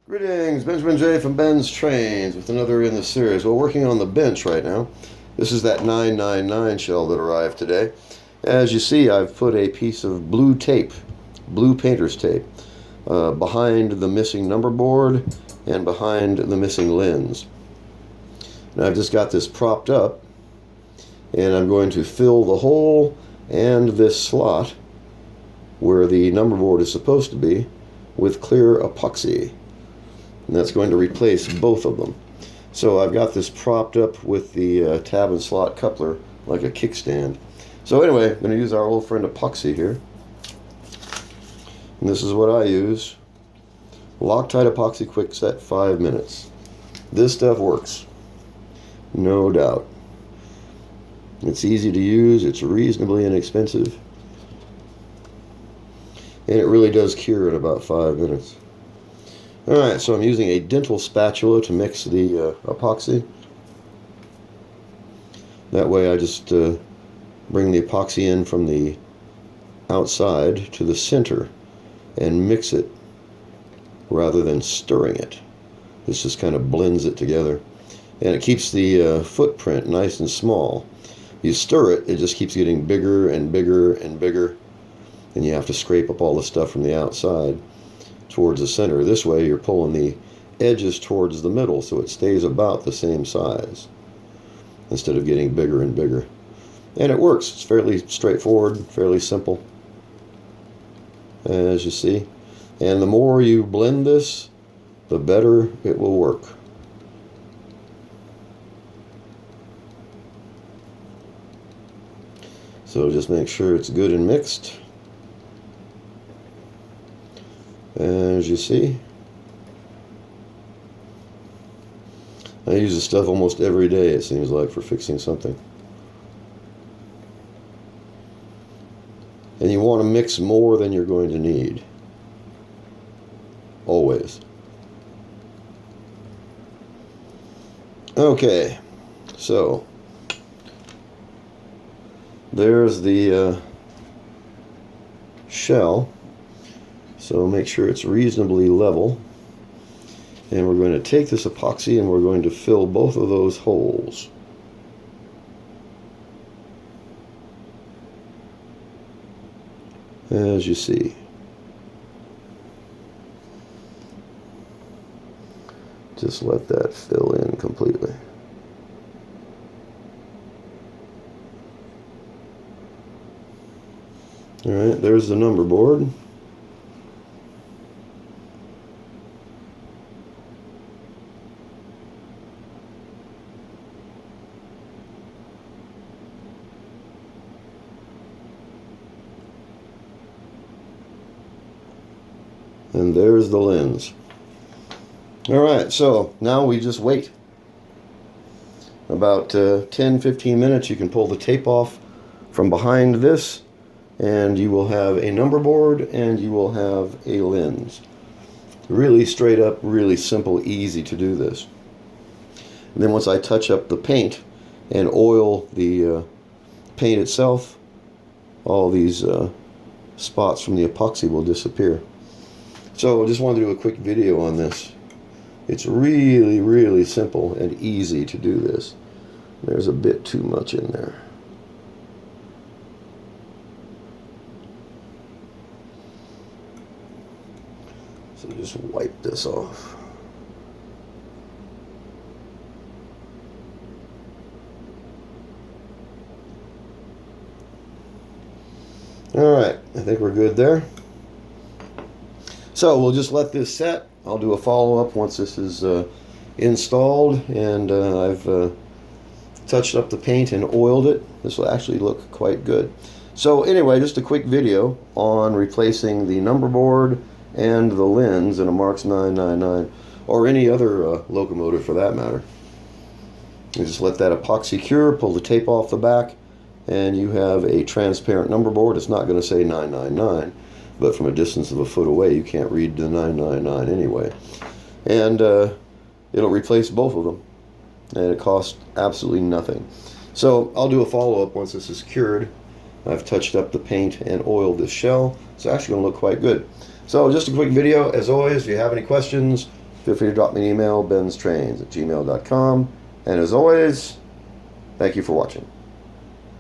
Greetings, Benjamin J from Ben's Trains with another in the series. We're working on the bench right now. This is that 999 shell that arrived today. As you see, I've put a piece of blue tape, blue painter's tape, behind the missing number board and behind the missing lens. Now I've just got this propped up, and I'm going to fill the hole and this slot where the number board is supposed to be with clear epoxy. And that's going to replace both of them. So I've got this propped up with the tab and slot coupler like a kickstand. So anyway, I'm going to use our old friend epoxy here. And this is what I use. Loctite epoxy quick set, 5 minutes. This stuff works, no doubt. It's easy to use, it's reasonably inexpensive, and it really does cure in about 5 minutes. Alright, so I'm using a dental spatula to mix the epoxy. That way I just bring the epoxy in from the outside to the center and mix it rather than stirring it. This just kind of blends it together, and it keeps the footprint nice and small. You stir it, it just keeps getting bigger and bigger and bigger, and you have to scrape up all the stuff from the outside towards the center. This way you're pulling the edges towards the middle so it stays about the same size instead of getting bigger and bigger. And it works. It's fairly straightforward, fairly simple, as you see. And the more you blend this, the better it will work. So just make sure it's good and mixed. As you see, I use this stuff almost every day, it seems like, for fixing something. And you want to mix more than you're going to need. Always. Okay, so there's the shell. So make sure it's reasonably level. And we're going to take this epoxy and we're going to fill both of those holes. As you see. Just let that fill in completely. Alright, there's the number board. And there's the lens. Alright, so now we just wait. About 10-15 minutes, you can pull the tape off from behind this, and you will have a number board and you will have a lens. Really straight up, really simple, easy to do this. And then once I touch up the paint and oil the paint itself, all these spots from the epoxy will disappear. So I just wanted to do a quick video on this. It's really, really simple and easy to do this. There's a bit too much in there. So just wipe this off. Alright, I think we're good there. So we'll just let this set. I'll do a follow-up once this is installed and I've touched up the paint and oiled it. This will actually look quite good. So anyway, just a quick video on replacing the number board and the lens in a Marx 999 or any other locomotive for that matter. You just let that epoxy cure, pull the tape off the back, and you have a transparent number board. It's not going to say 999. But from a distance of a foot away, you can't read the 999 anyway. And it'll replace both of them. And it costs absolutely nothing. So I'll do a follow-up once this is cured. I've touched up the paint and oiled this shell. It's actually going to look quite good. So just a quick video. As always, if you have any questions, feel free to drop me an email, BENZTRAINZ@gmail.com. And as always, thank you for watching.